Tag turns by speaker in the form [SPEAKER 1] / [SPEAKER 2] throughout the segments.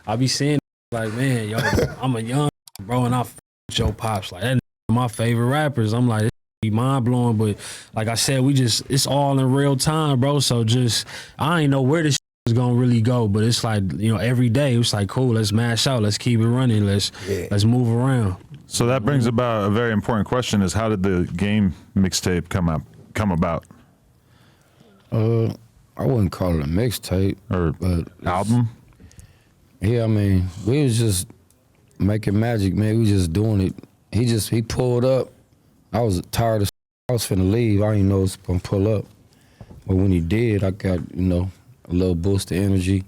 [SPEAKER 1] I be saying like, man, yo, I'm a young bro, and I f with your pops. Like, that my favorite rappers. I'm like, be mind blowing, but like I said, it's all in real time, bro. So I ain't know where this is gonna really go, but it's like, you know, every day it's like, cool, let's mash out, let's keep it running, let's move around.
[SPEAKER 2] So that brings about a very important question: is how did the Game mixtape come about?
[SPEAKER 3] I wouldn't call it a mixtape but
[SPEAKER 2] album.
[SPEAKER 3] Yeah, I mean, we was just making magic, man. We just doing it. He pulled up. I was tired of. I was finna leave. I didn't know it was gonna pull up, but when he did, I got a little boost of energy,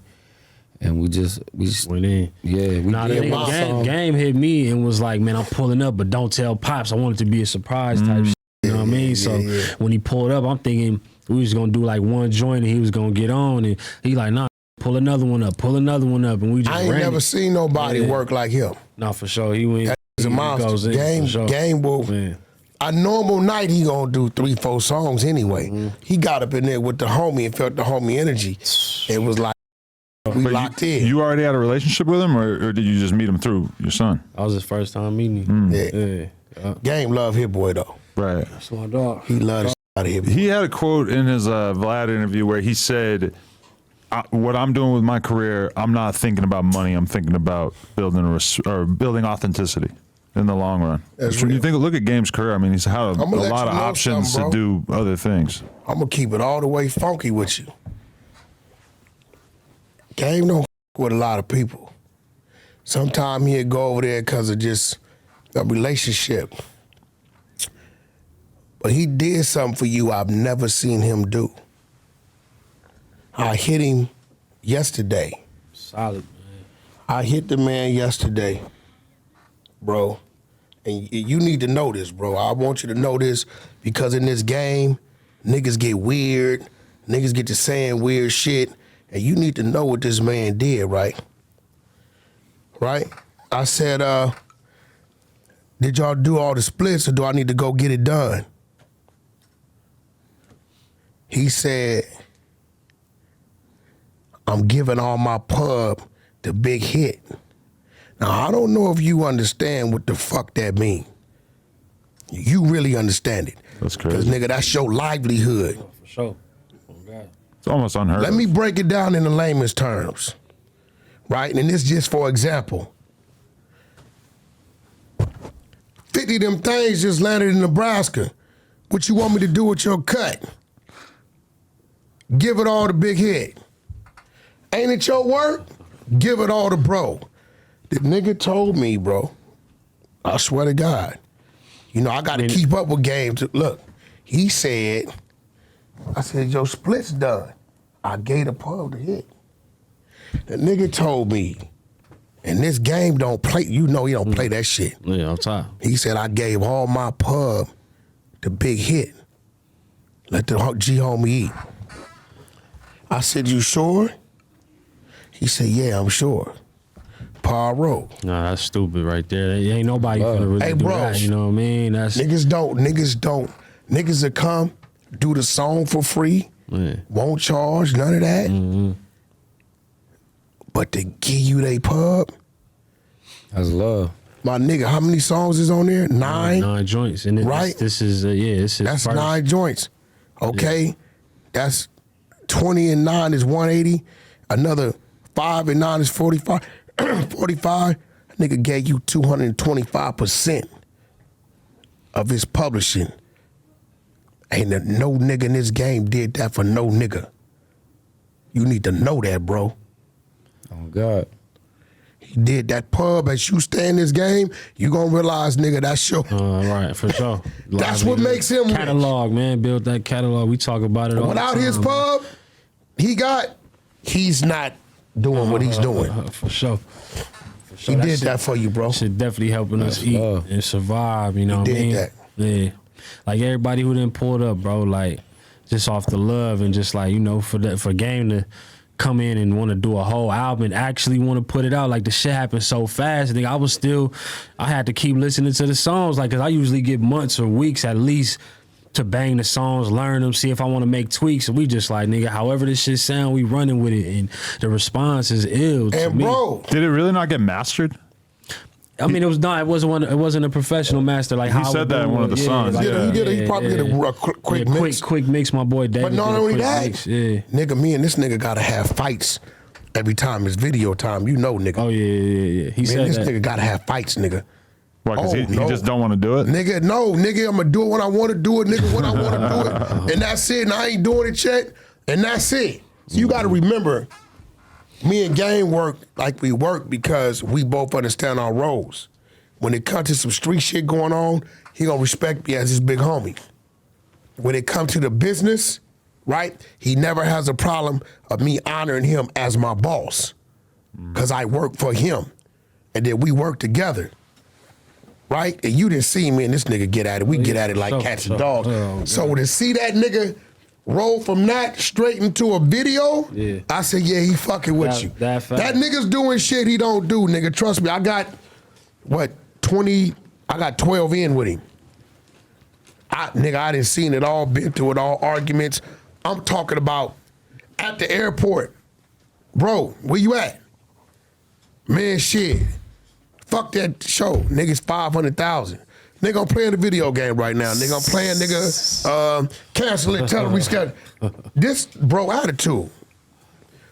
[SPEAKER 3] and we just
[SPEAKER 1] went in.
[SPEAKER 3] Yeah, we did.
[SPEAKER 1] Game hit me and was like, man, I'm pulling up, but don't tell pops. I want it to be a surprise type shit. You know what I mean? So when he pulled up, I'm thinking we was gonna do like one joint and he was gonna get on, and he like, nah, pull another one up, and we just
[SPEAKER 4] I ain't never seen nobody work like him.
[SPEAKER 1] Nah, for sure. He went.
[SPEAKER 4] He's a monster. Game will. Man. A normal night, he gonna do 3-4 songs anyway. He got up in there with the homie and felt the homie energy. It was like we locked in.
[SPEAKER 2] You already had a relationship with him, or did you just meet him through your son?
[SPEAKER 1] That was his first time meeting him.
[SPEAKER 4] Yeah. Game love Hit Boy though.
[SPEAKER 2] Right.
[SPEAKER 1] That's my dog.
[SPEAKER 4] He loved out of Hit Boy.
[SPEAKER 2] He had a quote in his Vlad interview where he said, what I'm doing with my career, I'm not thinking about money. I'm thinking about building authenticity in the long run. When you look at Game's career, I mean, he's had a lot of options to do other things.
[SPEAKER 4] I'm gonna keep it all the way funky with you. Game don't with a lot of people. Sometimes he'll go over there because of just a relationship. But he did something for you I've never seen him do. I hit him yesterday.
[SPEAKER 1] Solid, man.
[SPEAKER 4] I hit the man yesterday, bro. And you need to know this, bro. I want you to know this because in this game, niggas get weird. Niggas get to saying weird shit. And you need to know what this man did, right? Right? I said, did y'all do all the splits or do I need to go get it done? He said, I'm giving all my pub to Big Hit. Now, I don't know if you understand what the fuck that mean. You really understand it.
[SPEAKER 2] That's crazy.
[SPEAKER 4] Because, nigga, that's your livelihood.
[SPEAKER 1] Oh, for sure. Oh, God.
[SPEAKER 2] It's almost unheard
[SPEAKER 4] Let
[SPEAKER 2] of.
[SPEAKER 4] me break it down in the layman's terms, right? And this just for example. 50 of them things just landed in Nebraska. What you want me to do with your cut? Give it all to Big Hit. Ain't it your work? Give it all to bro. The nigga told me, bro, I swear to God, I got to keep up with Game. Look, he said, I said, your split's done. I gave the pub to Hit. The nigga told me, and this Game don't play, he don't play that shit.
[SPEAKER 1] Yeah, on top.
[SPEAKER 4] He said, I gave all my pub to Big Hit. Let the G homie eat. I said, you sure? He said, yeah, I'm sure. Paro.
[SPEAKER 1] Nah, that's stupid right there. Ain't nobody gonna really do that, you know what I mean?
[SPEAKER 4] Niggas don't. Niggas that come, do the song for free, won't charge, none of that. But to give you they pub,
[SPEAKER 3] that's love.
[SPEAKER 4] My nigga, how many songs is on there? 9?
[SPEAKER 1] 9 joints. And
[SPEAKER 4] right?
[SPEAKER 1] This is
[SPEAKER 4] that's first. 9 joints. Okay? Yeah. That's 20 and 9 is 180. Another 5 and 9 is 45. 45, nigga gave you 225% of his publishing. Ain't no nigga in this game did that for no nigga. You need to know that, bro.
[SPEAKER 3] Oh, God.
[SPEAKER 4] He did that pub. As you stay in this game, you gonna realize, nigga, that's your...
[SPEAKER 1] right, for sure.
[SPEAKER 4] That's what makes him
[SPEAKER 1] catalog,
[SPEAKER 4] rich.
[SPEAKER 1] Man. Build that catalog. We talk about it all
[SPEAKER 4] Without
[SPEAKER 1] the time,
[SPEAKER 4] his pub, he's not doing what he's doing.
[SPEAKER 1] For sure.
[SPEAKER 4] He did that for you, bro.
[SPEAKER 1] Shit definitely helping us eat and survive, you know what I mean?
[SPEAKER 4] That.
[SPEAKER 1] Yeah. Like everybody who didn't pull it up, bro, like just off the love and just like, for Game to come in and want to do a whole album and actually want to put it out. Like the shit happened so fast. I had to keep listening to the songs, like, cause I usually get months or weeks at least to bang the songs, learn them, see if I want to make tweaks. And we just like, nigga, however this shit sound, we running with it. And the response is ill to
[SPEAKER 4] And
[SPEAKER 1] me.
[SPEAKER 4] bro,
[SPEAKER 2] Did it really not get mastered?
[SPEAKER 1] I mean, it was not. It wasn't a professional master like how
[SPEAKER 2] said that in one of the songs.
[SPEAKER 4] he probably did a quick mix.
[SPEAKER 1] Quick mix. My boy David.
[SPEAKER 4] But not
[SPEAKER 1] did a
[SPEAKER 4] only
[SPEAKER 1] quick
[SPEAKER 4] that,
[SPEAKER 1] mix, yeah.
[SPEAKER 4] nigga, me and this nigga gotta have fights every time it's video time. You know, nigga.
[SPEAKER 1] Oh yeah. He
[SPEAKER 4] Man,
[SPEAKER 1] said
[SPEAKER 4] this
[SPEAKER 1] that.
[SPEAKER 4] nigga gotta have fights, nigga.
[SPEAKER 2] Why? Because he
[SPEAKER 4] no.
[SPEAKER 2] just don't want to do it.
[SPEAKER 4] Nigga, no, nigga, I'm gonna do it when I want to do it, nigga, when I want to do it. And that's it, and I ain't doing it yet, and that's it. So you gotta remember, me and Game work like we work because we both understand our roles. When it comes to some street shit going on, he gonna respect me as his big homie. When it comes to the business, right, he never has a problem of me honoring him as my boss. Because I work for him, and then we work together. Right? And you didn't see me and this nigga get at it. We get at it like cats and dogs. So to see that nigga roll from that straight into a video, I said, yeah, he fucking with you. That nigga's doing shit he don't do, nigga. Trust me, I got, 12 in with him. I didn't seen it all, been through it all, arguments. I'm talking about at the airport. Bro, where you at? Man, shit. Fuck that show. Niggas 500,000. Nigga, I'm playing the video game right now. Nigga, I'm playing, cancel it, tell him reschedule. This bro attitude.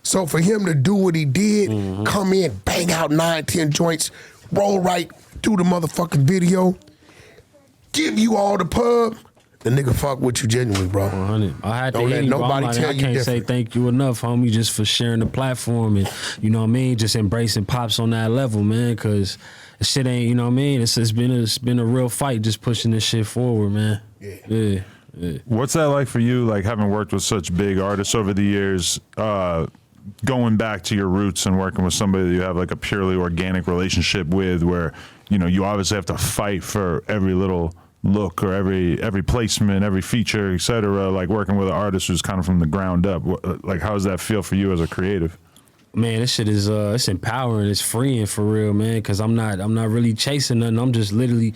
[SPEAKER 4] So for him to do what he did, come in, bang out 9, 10 joints, roll right through the motherfucking video, give you all the pub, the nigga fuck with you genuinely, bro.
[SPEAKER 1] 100. I had to
[SPEAKER 4] Don't let
[SPEAKER 1] hit him, bro.
[SPEAKER 4] nobody
[SPEAKER 1] I'm like,
[SPEAKER 4] tell
[SPEAKER 1] I
[SPEAKER 4] you
[SPEAKER 1] can't say
[SPEAKER 4] different.
[SPEAKER 1] thank you enough, homie, just for sharing the platform and, you know what I mean, just embracing Pops on that level, man, because the shit ain't, you know what I mean, it's been a real fight just pushing this shit forward, man. Yeah.
[SPEAKER 2] What's that like for you, like having worked with such big artists over the years, going back to your roots and working with somebody that you have like a purely organic relationship with where, you know, you obviously have to fight for every little look or every placement, every feature, et cetera, like working with an artist who's kind of from the ground up. Like, how does that feel for you as a creative?
[SPEAKER 1] Man, this shit is it's empowering, it's freeing for real, man, because I'm not really chasing nothing. I'm just literally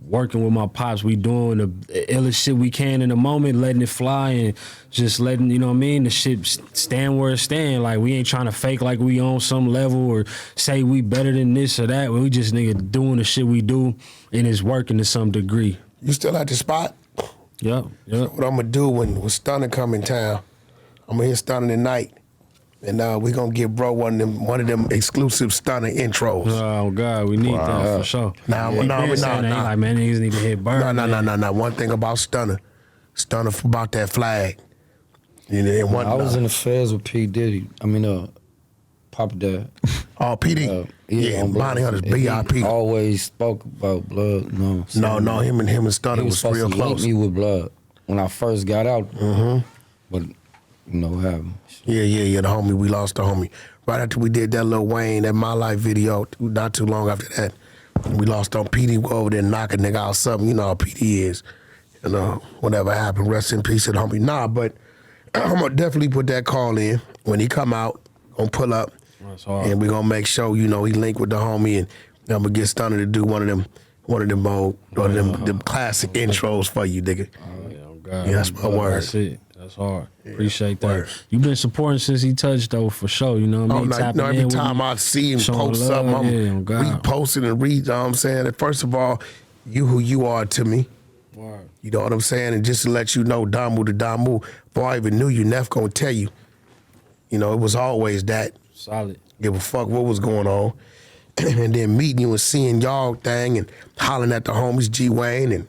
[SPEAKER 1] working with my pops. We doing the illest shit we can in the moment, letting it fly and just letting, you know what I mean, the shit stand where it stand. Like, we ain't trying to fake like we on some level or say we better than this or that. We just, nigga, doing the shit we do and it's working to some degree.
[SPEAKER 4] You still at the spot?
[SPEAKER 1] Yep.
[SPEAKER 4] What I'm gonna do when Stunner come in town, I'm gonna hit Stunner tonight. And we gonna give bro one of them exclusive Stunner intros.
[SPEAKER 1] Oh God, we need that for sure.
[SPEAKER 4] Nah.
[SPEAKER 1] Like, man, niggas need to hit burn.
[SPEAKER 4] No. One thing about Stunner about that flag. You know,
[SPEAKER 3] I was in the feds with P. Diddy. I mean, Papa Dad.
[SPEAKER 4] Oh, PD. Yeah,
[SPEAKER 3] on
[SPEAKER 4] Bonnie Hunter's BIP.
[SPEAKER 3] He always spoke about blood.
[SPEAKER 4] No, him and Stunner
[SPEAKER 3] he
[SPEAKER 4] was
[SPEAKER 3] supposed
[SPEAKER 4] real
[SPEAKER 3] to link
[SPEAKER 4] close.
[SPEAKER 3] me with blood when I first got out. But you know what happened.
[SPEAKER 4] Yeah, the homie. We lost the homie. Right after we did that Lil Wayne, that My Life video, not too long after that, we lost on PD. Go over there and knock a nigga out something. You know how PD is. You know, whatever happened, rest in peace to the homie. Nah, but I'm going to definitely put that call in. When he come out, going to pull up.
[SPEAKER 1] That's hard.
[SPEAKER 4] And we going to make sure, you know, he link with the homie. And I'm going to get Stunner to do one of them classic intros for you, nigga.
[SPEAKER 1] Oh, yeah, God.
[SPEAKER 4] Yeah, that's my word.
[SPEAKER 1] That's it. That's hard. Appreciate that. You've been supporting since he touched, though, for sure. You know what I mean?
[SPEAKER 4] Every time I see him post something, I'm reposting and read. You know what I'm saying? And first of all, you who you are to me.
[SPEAKER 1] Word.
[SPEAKER 4] You know what I'm saying? And just to let you know, Damu to Damu, before I even knew you, Neff gonna tell you, you know, it was always that.
[SPEAKER 1] Solid.
[SPEAKER 4] Give a fuck what was going on. And then meeting you and seeing y'all thing and hollering at the homies, G Wayne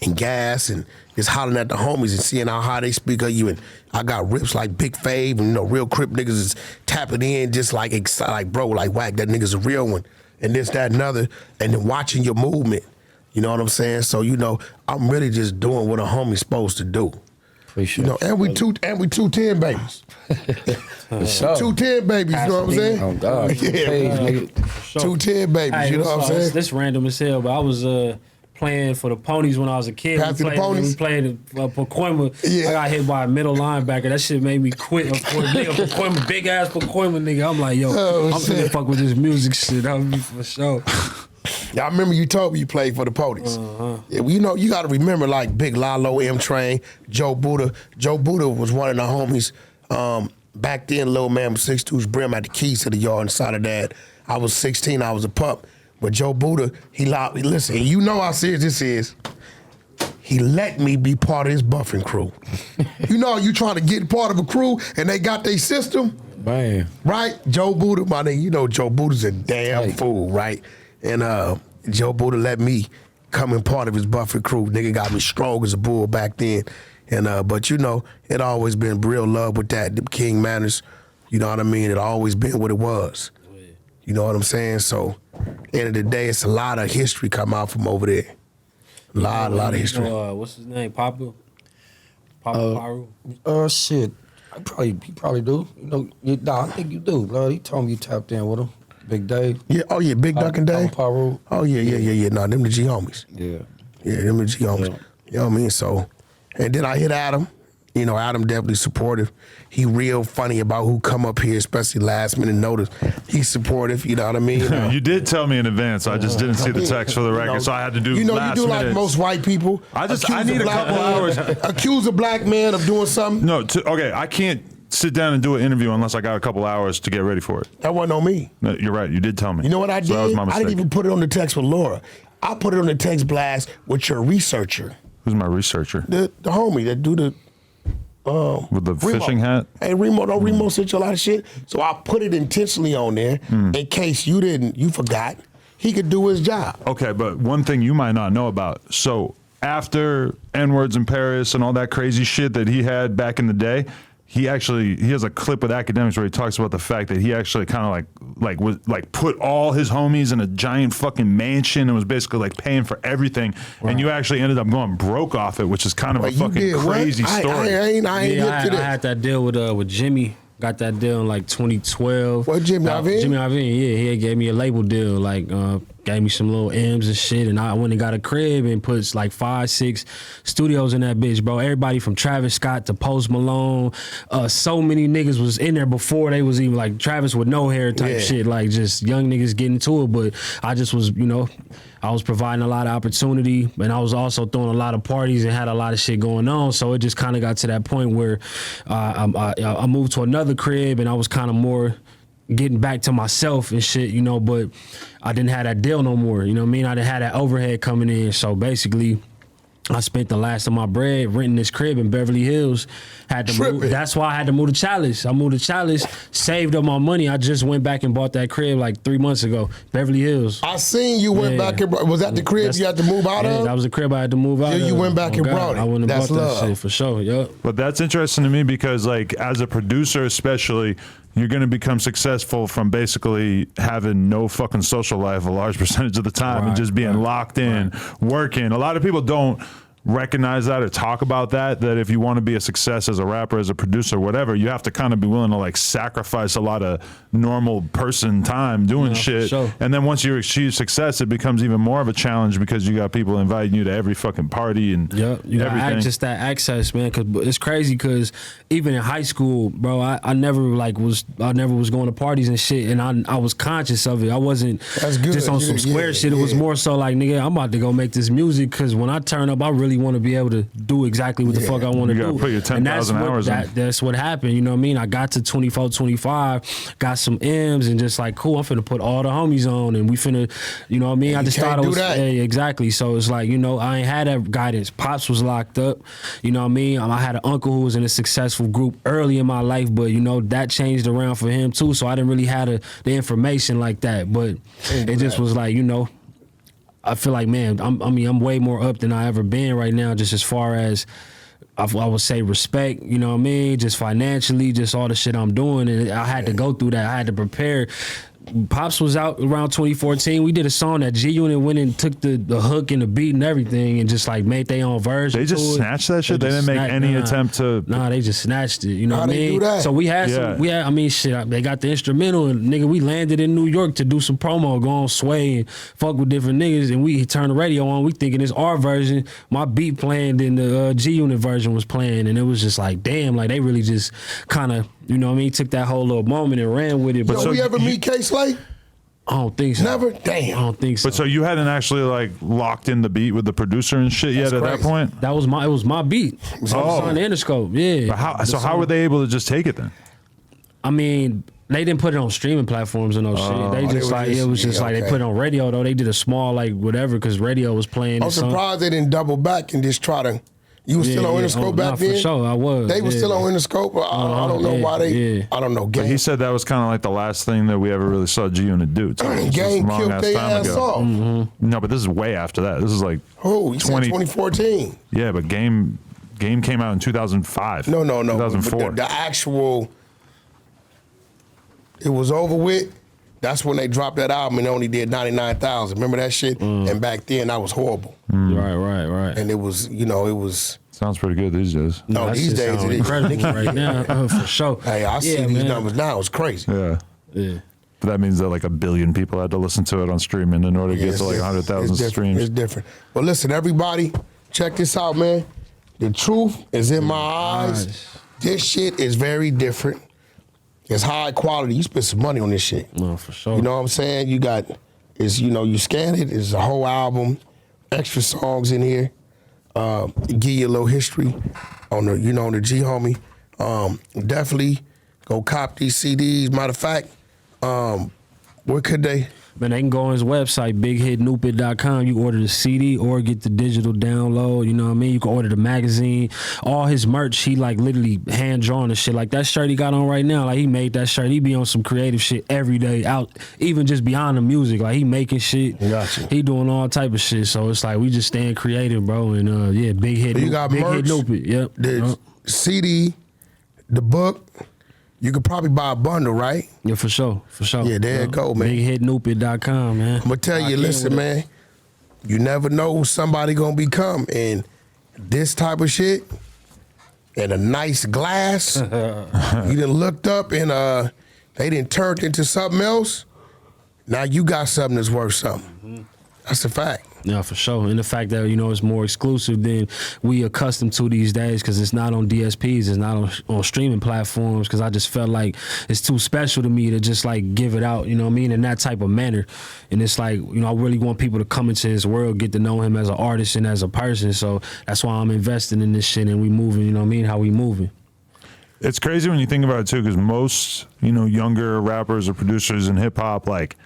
[SPEAKER 4] and Gas, and just hollering at the homies and seeing how high they speak of you. And I got rips like Big Fave, and you know, real Crip niggas is tapping in just like bro, like Wack, that nigga's a real one. And this, that, and other. And then watching your movement. You know what I'm saying? So, you know, I'm really just doing what a homie's supposed to do.
[SPEAKER 3] Appreciate
[SPEAKER 4] you know, and we 210 babies. 210 babies, you know what I'm saying?
[SPEAKER 3] Oh God.
[SPEAKER 4] Yeah,
[SPEAKER 3] Page,
[SPEAKER 4] 210 babies,
[SPEAKER 1] Hey,
[SPEAKER 4] you know what I'm saying?
[SPEAKER 1] This random as hell, but I was playing for the Ponies when I was a kid.
[SPEAKER 4] Patsy the Ponies?
[SPEAKER 1] We played Pacoima.
[SPEAKER 4] Yeah.
[SPEAKER 1] I got hit by a middle linebacker. That shit made me quit. Pacoima, big ass Pacoima nigga. I'm like, yo, I'm finna fuck with this music shit. I'm for sure.
[SPEAKER 4] Yeah, I remember you told me you played for the Police. Yeah, well, you know, you got to remember like Big Lalo, M Train, Joe Buddha. Joe Buddha was one of the homies. Back then, little man was 6'2", brim had the keys to the yard inside of that. I was 16, I was a pup. But Joe Buddha, listen, you know how serious this is. He let me be part of his buffing crew. You know, you trying to get part of a crew and they got their system.
[SPEAKER 3] Man.
[SPEAKER 4] Right? Joe Buddha, my nigga, you know Joe Buddha's a damn fool, right? And Joe Buddha let me come in part of his buffing crew. Nigga got me strong as a bull back then. And but you know, it always been real love with that. The King Manners, you know what I mean? It always been what it was. You know what I'm saying? So, end of the day, it's a lot of history come out from over there. A lot of history.
[SPEAKER 1] What's his name? Papa Paru?
[SPEAKER 3] Shit. He probably do. You know, I think you do. Lord, he told me you tapped in with him. Big Dave.
[SPEAKER 4] Yeah, oh yeah, Big Duck and Dave.
[SPEAKER 3] Paru.
[SPEAKER 4] Oh yeah. Nah, them the G homies.
[SPEAKER 3] Yeah.
[SPEAKER 4] Yeah, them the G homies.
[SPEAKER 3] Yeah.
[SPEAKER 4] You know what I mean? So, and then I hit Adam. You know, Adam definitely supportive. He real funny about who come up here, especially last minute notice. He's supportive, you know what I mean?
[SPEAKER 2] You did tell me in advance. I just didn't see the text for the record, so I had to do.
[SPEAKER 4] You know,
[SPEAKER 2] last
[SPEAKER 4] you do
[SPEAKER 2] minute.
[SPEAKER 4] like most white people.
[SPEAKER 2] I need a couple hours.
[SPEAKER 4] Accuse a black man of doing something.
[SPEAKER 2] No, okay, I can't sit down and do an interview unless I got a couple hours to get ready for it.
[SPEAKER 4] That wasn't on me.
[SPEAKER 2] No, you're right. You did tell me.
[SPEAKER 4] You know what I did?
[SPEAKER 2] So that was my
[SPEAKER 4] I
[SPEAKER 2] mistake.
[SPEAKER 4] didn't even put it on the text with Laura. I put it on the text blast with your researcher.
[SPEAKER 2] Who's my researcher?
[SPEAKER 4] The homie that do the
[SPEAKER 2] with the
[SPEAKER 4] Remo.
[SPEAKER 2] fishing hat?
[SPEAKER 4] Hey, Remo sent you a lot of shit. So I put it intentionally on there in case you forgot. He could do his job.
[SPEAKER 2] Okay, but one thing you might not know about. So after N-words in Paris and all that crazy shit that he had back in the day, he has a clip with Academics where he talks about the fact that he actually kind of put all his homies in a giant fucking mansion and was basically like paying for everything. Right. And you actually ended up going broke off it, which is kind of a fucking crazy story.
[SPEAKER 4] I ain't get to this.
[SPEAKER 1] I had that deal with Jimmy. Got that deal in like 2012.
[SPEAKER 4] What, Jimmy Iovine?
[SPEAKER 1] Jimmy Iovine, yeah. He gave me a label deal, like gave me some little M's and shit. And I went and got a crib and put like 5-6 studios in that bitch, bro. Everybody from Travis Scott to Post Malone. So many niggas was in there before they was even like Travis with no hair type shit. Like just young niggas getting to it. But I just was, you know, I was providing a lot of opportunity, and I was also throwing a lot of parties and had a lot of shit going on. So it just kind of got to that point where I moved to another crib, and I was kind of more getting back to myself and shit, you know, but I didn't have that deal no more. You know what I mean? I didn't have that overhead coming in. So basically, I spent the last of my bread renting this crib in Beverly Hills. Had to move. That's why I had to move to Chalice. I moved to Chalice, saved up my money. I just went back and bought that crib like 3 months ago, Beverly Hills.
[SPEAKER 4] I seen you went back and was that the crib you had to move out of?
[SPEAKER 1] That was the crib I had to move out of.
[SPEAKER 4] You went back and brought it.
[SPEAKER 1] I went and
[SPEAKER 4] That's
[SPEAKER 1] bought
[SPEAKER 4] love.
[SPEAKER 1] that shit for sure, yep.
[SPEAKER 2] But that's interesting to me because, like, as a producer especially, you're going to become successful from basically having no fucking social life a large percentage of the time and just being locked in, working. A lot of people don't recognize that or talk about that if you want to be a success as a rapper, as a producer, whatever, you have to kind of be willing to like sacrifice a lot of normal person time doing shit. Sure. And then once you achieve success, it becomes even more of a challenge because you got people inviting you to every fucking party and
[SPEAKER 1] you got just that access, man. Cause it's crazy because even in high school, bro, I never was going to parties and shit, and I was conscious of it. I wasn't just on some square shit. It was more so like, nigga, I'm about to go make this music because when I turn up, I really want to be able to do exactly what the fuck I want to do.
[SPEAKER 2] You gotta put your 10,000 hours in.
[SPEAKER 1] That's what happened. You know what I mean? I got to 24, 25, got some M's, and just like, cool, I'm finna put all the homies on, and we finna, you know what I mean? I just thought it was, exactly. So it's like, you know, I ain't had that guidance. Pops was locked up. You know what I mean? I had an uncle who was in a successful group early in my life, but, you know, that changed around for him too. So I didn't really have the information like that. But it just was like, you know, I feel like, man, I'm way more up than I ever been right now, just as far as I would say respect, you know what I mean? Just financially, just all the shit I'm doing. And I had to go through that. I had to prepare. Pops was out around 2014. We did a song that G-Unit went and took the hook and the beat and everything and just like made their own version.
[SPEAKER 2] They just snatched that shit? They didn't make any attempt to...
[SPEAKER 1] Nah, they just snatched it. You know what I mean?
[SPEAKER 4] Do that?
[SPEAKER 1] So we had I mean, shit, they got the instrumental and nigga, we landed in New York to do some promo, go on Sway and fuck with different niggas, and we turned the radio on. We thinking it's our version. My beat playing, then the G-Unit version was playing, and it was just like, damn, like they really just kind of, you know what I mean, took that whole little moment and ran with it.
[SPEAKER 4] But we ever meet K Slay?
[SPEAKER 1] I don't think so.
[SPEAKER 4] Never?
[SPEAKER 1] I
[SPEAKER 4] Damn.
[SPEAKER 1] don't think so.
[SPEAKER 2] But so you hadn't actually like locked in the beat with the producer and shit yet at that
[SPEAKER 4] crazy.
[SPEAKER 2] point?
[SPEAKER 1] It was my beat. I was on the Interscope. Yeah.
[SPEAKER 2] But how were they able to just take it then?
[SPEAKER 1] I mean, they didn't put it on streaming platforms or no shit. They just it was just like they put it on radio though. They did a small like whatever because radio was playing.
[SPEAKER 4] I'm surprised they didn't double back and just try to. You was still on Interscope back then?
[SPEAKER 1] For sure, I was.
[SPEAKER 4] They was still on Interscope. I don't know why they.
[SPEAKER 1] Yeah.
[SPEAKER 4] I don't know.
[SPEAKER 2] But he said that was kind of like the last thing that we ever really saw G-Unit do. Too. It was
[SPEAKER 4] Game
[SPEAKER 2] just a
[SPEAKER 4] killed
[SPEAKER 2] long-ass
[SPEAKER 4] their
[SPEAKER 2] time
[SPEAKER 4] ass
[SPEAKER 2] ago.
[SPEAKER 4] off.
[SPEAKER 2] No, but this is way after that. This is like
[SPEAKER 4] Who? He said 2014.
[SPEAKER 2] Yeah, but Game came out in 2005.
[SPEAKER 4] No.
[SPEAKER 2] 2004.
[SPEAKER 4] But the actual, it was over with. That's when they dropped that album and only did 99,000. Remember that shit? And back then, that was horrible.
[SPEAKER 1] Right.
[SPEAKER 4] And it was, it was.
[SPEAKER 2] Sounds pretty good these days.
[SPEAKER 4] No,
[SPEAKER 1] That
[SPEAKER 4] these
[SPEAKER 1] shit
[SPEAKER 4] days
[SPEAKER 1] sound
[SPEAKER 4] it is.
[SPEAKER 1] incredible right now for sure.
[SPEAKER 4] Hey, I see these numbers now. It's crazy.
[SPEAKER 2] Yeah.
[SPEAKER 1] Yeah.
[SPEAKER 2] But that means that like 1 billion people had to listen to it on streaming in order to get to like 100,000 streams.
[SPEAKER 4] It's different. Well, listen, everybody, check this out, man. The truth is in my eyes. This shit is very different. It's high quality. You spend some money on this shit.
[SPEAKER 1] No, for sure.
[SPEAKER 4] You know what I'm saying? You scan it. It's a whole album, extra songs in here. Give you a little history on the, on the G homie. Definitely go cop these CDs. Matter of fact, where could they?
[SPEAKER 1] Man, they can go on his website, bighitnupit.com. You can order the CD or get the digital download. You know what I mean? You can order the magazine. All his merch, he like literally hand drawn and shit. Like that shirt he got on right now, like he made that shirt. He be on some creative shit every day out, even just beyond the music. Like he making shit.
[SPEAKER 4] Gotcha.
[SPEAKER 1] He doing all type of shit. So it's like we just staying creative, bro. And Big Hit.
[SPEAKER 4] You got
[SPEAKER 1] Big
[SPEAKER 4] merch,
[SPEAKER 1] Hit Nupit. Yep.
[SPEAKER 4] The CD, the book. You could probably buy a bundle, right?
[SPEAKER 1] Yeah, for sure.
[SPEAKER 4] Yeah, there you go, man.
[SPEAKER 1] BigHitNupit.com, man.
[SPEAKER 4] I'm gonna tell you, listen, man. You never know who somebody gonna become, and this type of shit, and a nice glass. You done looked up and they done turned into something else. Now you got something that's worth something. That's a fact.
[SPEAKER 1] Yeah, for sure. And the fact that, it's more exclusive than we accustomed to these days because it's not on DSPs, it's not on streaming platforms because I just felt like it's too special to me to just like give it out, you know what I mean, in that type of manner. And it's like, I really want people to come into his world, get to know him as an artist and as a person. So that's why I'm investing in this shit and we moving, you know what I mean, how we moving.
[SPEAKER 2] It's crazy when you think about it too, because most, younger rappers or producers in hip hop, like,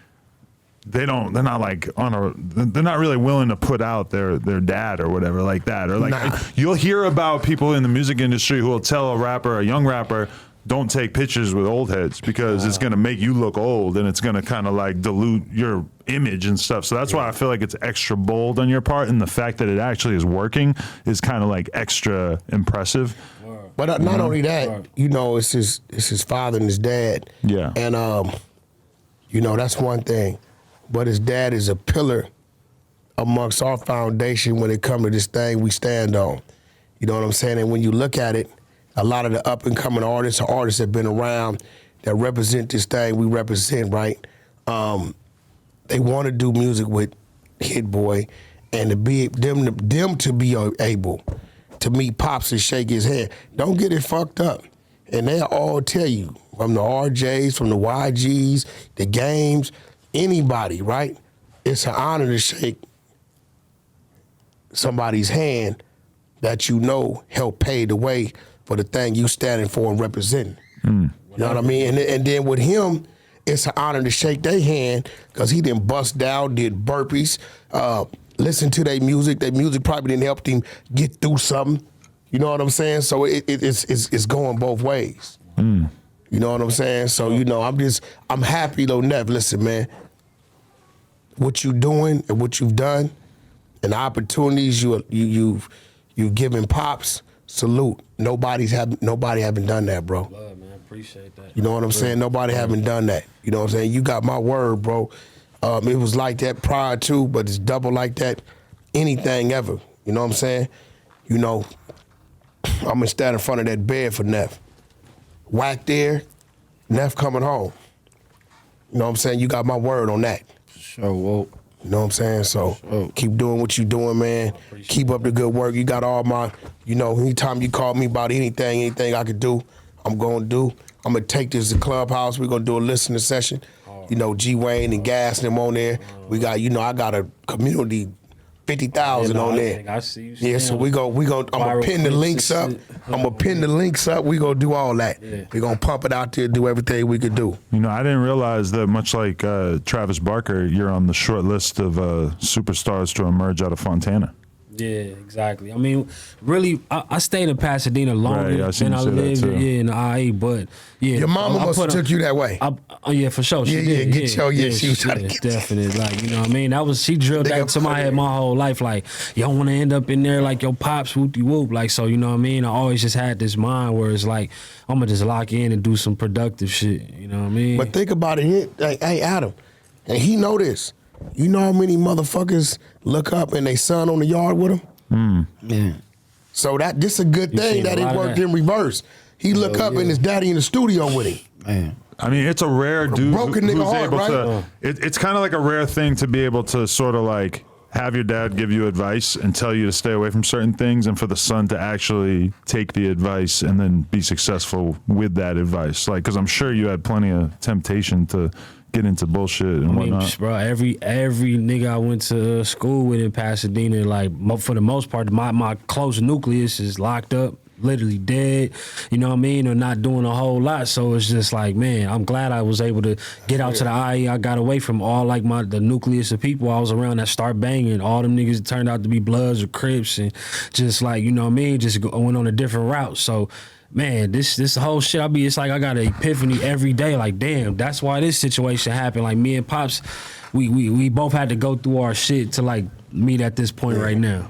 [SPEAKER 2] they're not like they're not really willing to put out their dad or whatever like that. Or like you'll hear about people in the music industry who will tell a young rapper, don't take pictures with old heads because it's gonna make you look old and it's gonna kind of like dilute your image and stuff. So that's why I feel like it's extra bold on your part, and the fact that it actually is working is kind of like extra impressive.
[SPEAKER 4] But not only that, it's his father and his dad.
[SPEAKER 2] Yeah.
[SPEAKER 4] And that's one thing. But his dad is a pillar amongst our foundation when it comes to this thing we stand on. You know what I'm saying? And when you look at it, a lot of the up-and-coming artists that have been around that represent this thing we represent, right? They want to do music with Hit Boy and to be them to be able to meet Pops and shake his hand. Don't get it fucked up. And they'll all tell you, from the RJs, from the YGs, the games, anybody, right? It's an honor to shake somebody's hand that helped pave the way for the thing you standing for and representing. You know what I mean? And then with him, it's an honor to shake their hand because he didn't bust down, did burpees, listen to their music. Their music probably didn't help him get through something. You know what I'm saying? So it's going both ways. You know what I'm saying? So, I'm happy though, Nev. Listen, man, what you doing and what you've done and the opportunities you've given Pops, salute. Nobody haven't done that, bro.
[SPEAKER 1] Love, man. Appreciate that.
[SPEAKER 4] You know what I'm saying? Nobody haven't done that. You know what I'm saying? You got my word, bro. It was like that prior to, but it's double like that anything ever. You know what I'm saying? I'm gonna stand in front of that bed for Neff. Wack there, Neff coming home. You know what I'm saying? You got my word on that.
[SPEAKER 3] Sure, whoa.
[SPEAKER 4] You know what I'm saying? So keep doing what you're doing, man. Keep up the good work. You got all my, anytime you call me about anything I could do, I'm going to do. I'm going to take this to Clubhouse. We're going to do a listening session. You know, G Wayne and Gas and them on there. We got, you know, I got a community 50,000 on there.
[SPEAKER 1] I see you.
[SPEAKER 4] Yeah, so we go. I'm gonna pin the links up. I'm gonna pin the links up. We gonna do all that.
[SPEAKER 1] Yeah.
[SPEAKER 4] We gonna pump it out there, do everything we could do.
[SPEAKER 2] You know, I didn't realize that much like Travis Barker, you're on the short list of superstars to emerge out of Fontana.
[SPEAKER 1] Yeah, exactly. I mean, really, I stayed in Pasadena longer
[SPEAKER 2] Right, I seen
[SPEAKER 1] than I
[SPEAKER 2] you say that
[SPEAKER 1] lived
[SPEAKER 2] too.
[SPEAKER 1] in the IE, but yeah.
[SPEAKER 4] Your mama
[SPEAKER 1] I
[SPEAKER 4] must have
[SPEAKER 1] put
[SPEAKER 4] took you that way.
[SPEAKER 1] Yeah, for sure. She
[SPEAKER 4] Yeah,
[SPEAKER 1] did.
[SPEAKER 4] get your- she was trying to get you.
[SPEAKER 1] definitely. Like, you know what I mean? That was, she drilled that
[SPEAKER 4] Nigga,
[SPEAKER 1] into my head my whole life. Like, you don't want to end up in there like your pops, whoop-de-whoop. Like, so, you know what I mean? I always just had this mind where it's like, I'm going to just lock in and do some productive shit. You know what I mean?
[SPEAKER 4] But think about it. Hey, Adam, and he know this. You know how many motherfuckers look up and they son on the yard with him?
[SPEAKER 3] Yeah.
[SPEAKER 4] So this a good thing
[SPEAKER 1] seen
[SPEAKER 4] that
[SPEAKER 1] a
[SPEAKER 4] it
[SPEAKER 1] lot of
[SPEAKER 4] worked
[SPEAKER 1] that.
[SPEAKER 4] in reverse. He look up and his daddy in the studio with him.
[SPEAKER 3] Man.
[SPEAKER 2] I mean, it's a rare dude
[SPEAKER 4] broken nigga
[SPEAKER 2] who's
[SPEAKER 4] heart,
[SPEAKER 2] able
[SPEAKER 4] right?
[SPEAKER 2] to. It's kind of like a rare thing to be able to sort of like have your dad give you advice and tell you to stay away from certain things, and for the son to actually take the advice and then be successful with that advice. Like, because I'm sure you had plenty of temptation to get into bullshit and
[SPEAKER 1] I mean,
[SPEAKER 2] whatnot.
[SPEAKER 1] bro, every nigga I went to school with in Pasadena, like for the most part, my close nucleus is locked up, literally dead. You know what I mean, or not doing a whole lot. So it's just like, man, I'm glad I was able to get out to the IE. I got away from all like the nucleus of people I was around that start banging. All them niggas turned out to be Bloods or Crips, and just like, you know what I mean, just went on a different route. So. Man, this whole shit, it's like I got an epiphany every day. Like, damn, that's why this situation happened. Like, me and Pops, we both had to go through our shit to like meet at this point right now.